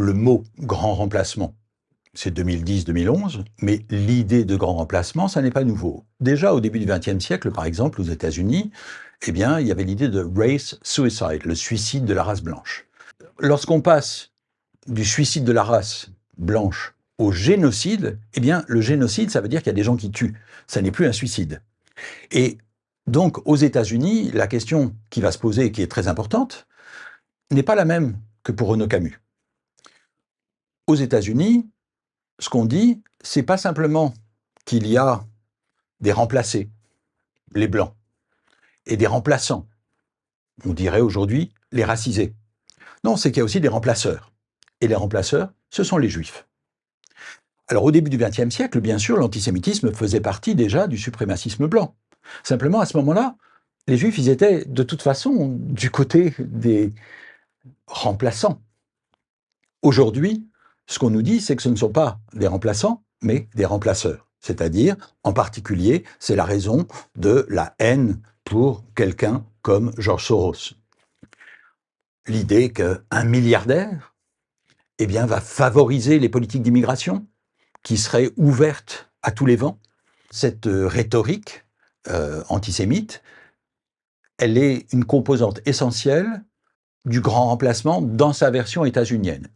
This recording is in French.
le mot « grand remplacement », c'est 2010-2011, mais l'idée de grand remplacement, ça n'est pas nouveau. Déjà, au début du XXe siècle, par exemple, aux États-Unis, eh bien, il y avait l'idée de race suicide, le suicide de la race blanche. Lorsqu'on passe du suicide de la race blanche au génocide, eh bien, le génocide, ça veut dire qu'il y a des gens qui tuent. Ça n'est plus un suicide. Et donc, aux États-Unis, la question qui va se poser et qui est très importante n'est pas la même que pour Renaud Camus. Aux États-Unis, ce qu'on dit, c'est pas simplement qu'il y a des remplacés, les blancs, et des remplaçants, on dirait aujourd'hui les racisés. Non, c'est qu'il y a aussi des remplaceurs. Et les remplaceurs, ce sont les juifs. Alors au début du XXe siècle, bien sûr, l'antisémitisme faisait partie déjà du suprémacisme blanc. Simplement, à ce moment-là, les juifs, ils étaient de toute façon du côté des remplaçants. Aujourd'hui, ce qu'on nous dit, c'est que ce ne sont pas des remplaçants, mais des remplaceurs. C'est-à-dire, en particulier, c'est la raison de la haine pour quelqu'un comme George Soros. L'idée qu'un milliardaire, eh bien, va favoriser les politiques d'immigration qui seraient ouvertes à tous les vents. Cette rhétorique antisémite, elle est une composante essentielle du grand remplacement dans sa version états-unienne.